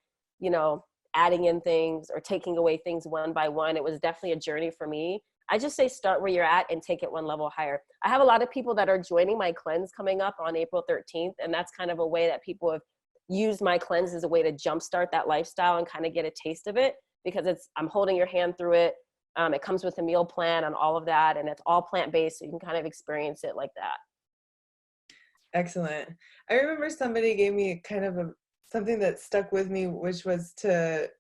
adding in things or taking away things one by one. It was definitely a journey for me. I just say start where you're at and take it one level higher. I have a lot of people that are joining my cleanse coming up on April 13th. And that's kind of a way that people have used my cleanse as a way to jumpstart that lifestyle and kind of get a taste of it, because I'm holding your hand through it. It comes with a meal plan and all of that, and it's all plant-based, so you can kind of experience it like that. Excellent. I remember somebody gave me kind of something that stuck with me, which was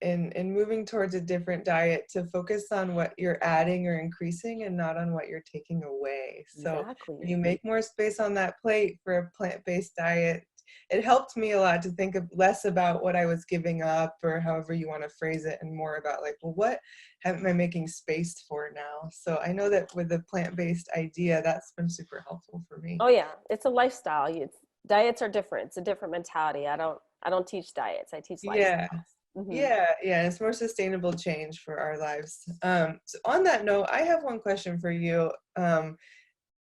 in moving towards a different diet, to focus on what you're adding or increasing and not on what you're taking away. So Exactly. when you make more space on that plate for a plant-based diet, it helped me a lot to think of less about what I was giving up, or however you want to phrase it, and more about like, well, what am I making space for now? So I know that with the plant-based idea, that's been super helpful for me. Oh yeah, it's a lifestyle. Diets are different. It's a different mentality. I don't teach diets. I teach Yeah. lifestyles. Mm-hmm. Yeah, it's more sustainable change for our lives. So on that note, I have one question for you.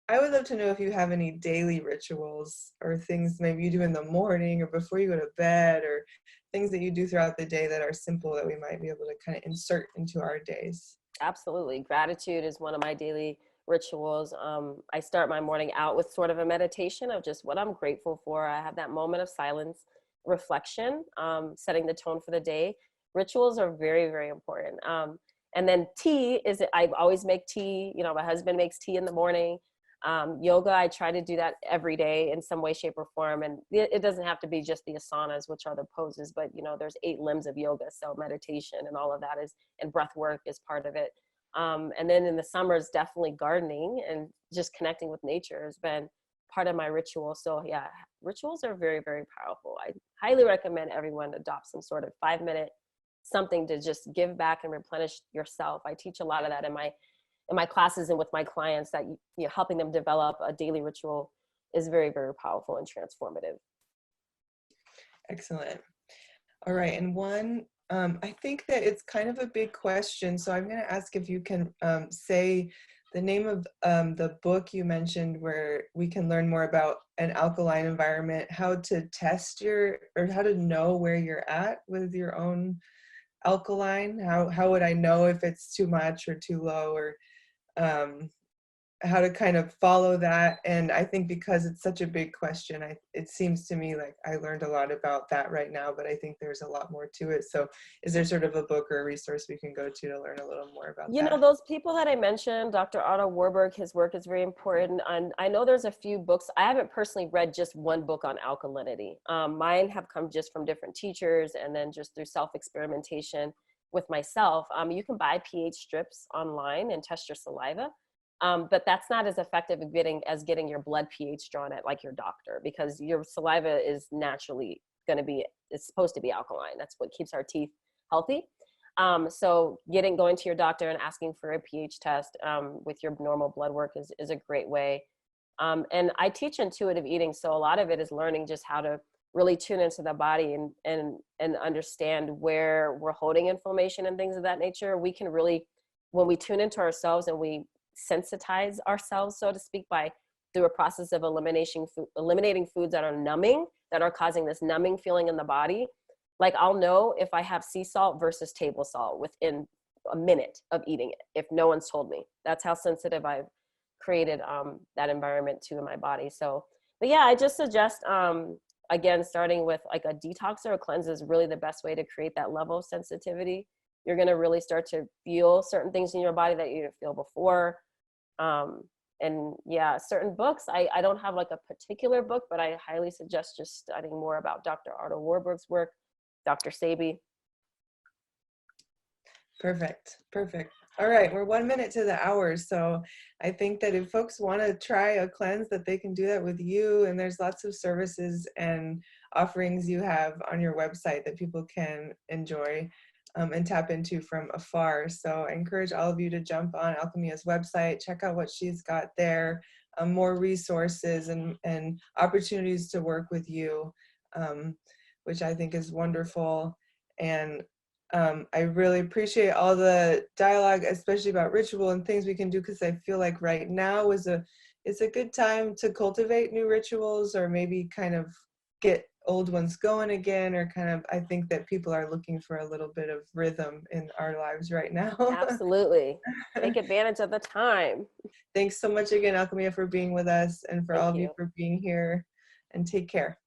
I would love to know if you have any daily rituals or things maybe you do in the morning or before you go to bed, or things that you do throughout the day that are simple that we might be able to kind of insert into our days. Absolutely. Gratitude is one of my daily rituals. I start my morning out with sort of a meditation of just what I'm grateful for. I have that moment of silence, reflection, setting the tone for the day. Rituals are very, very important. And then tea I always make tea. My husband makes tea in the morning. Yoga, I try to do that every day in some way, shape, or form. And it doesn't have to be just the asanas, which are the poses, but there's 8 limbs of yoga. So meditation and all of that and breath work is part of it. And then in the summers, definitely gardening and just connecting with nature has been part of my ritual. So yeah, rituals are very, very powerful. I highly recommend everyone adopt some sort of 5-minute something to just give back and replenish yourself. I teach a lot of that in my classes and with my clients, that helping them develop a daily ritual is very, very powerful and transformative. Excellent. All right, and one, I think that it's kind of a big question, so I'm going to ask if you can say the name of the book you mentioned where we can learn more about an alkaline environment, how to test or how to know where you're at with your own alkaline. How would I know if it's too much or too low, or how to kind of follow that? And I think because it's such a big question, it seems to me like I learned a lot about that right now, but I think there's a lot more to it. So is there sort of a book or a resource we can go to learn a little more about that? Those people that I mentioned, Dr. Otto Warburg, his work is very important. And I know there's a few books. I haven't personally read just one book on alkalinity. Mine have come just from different teachers and then just through self-experimentation with myself. You can buy pH strips online and test your saliva. But that's not as effective as getting your blood pH drawn at like your doctor, because your saliva is naturally it's supposed to be alkaline. That's what keeps our teeth healthy. So going to your doctor and asking for a pH test with your normal blood work is a great way. And I teach intuitive eating, so a lot of it is learning just how to really tune into the body and understand where we're holding inflammation and things of that nature. We can really, when we tune into ourselves and we sensitize ourselves, so to speak, by through a process of eliminating foods that are numbing, that are causing this numbing feeling in the body. Like I'll know if I have sea salt versus table salt within a minute of eating it, if no one's told me. That's how sensitive I've created that environment to in my body. So, but yeah, I just suggest, again, starting with like a detox or a cleanse is really the best way to create that level of sensitivity. You're going to really start to feel certain things in your body that you didn't feel before. And yeah, certain books, I don't have like a particular book, but I highly suggest just studying more about Dr. Otto Warburg's work, Dr. Sabi. Perfect. Perfect. All right. We're 1 minute to the hour. So I think that if folks want to try a cleanse, that they can do that with you. And there's lots of services and offerings you have on your website that people can enjoy and tap into from afar. So I encourage all of you to jump on Alkemia's website, check out what she's got there, more resources and opportunities to work with you, which I think is wonderful. And I really appreciate all the dialogue, especially about ritual and things we can do, because I feel like right now is a good time to cultivate new rituals, or maybe kind of get old ones going again, or kind of, I think that people are looking for a little bit of rhythm in our lives right now. Absolutely. Take advantage of the time. Thanks so much again, Alkemia, for being with us, and for Thank all of you you. for being here, and take care.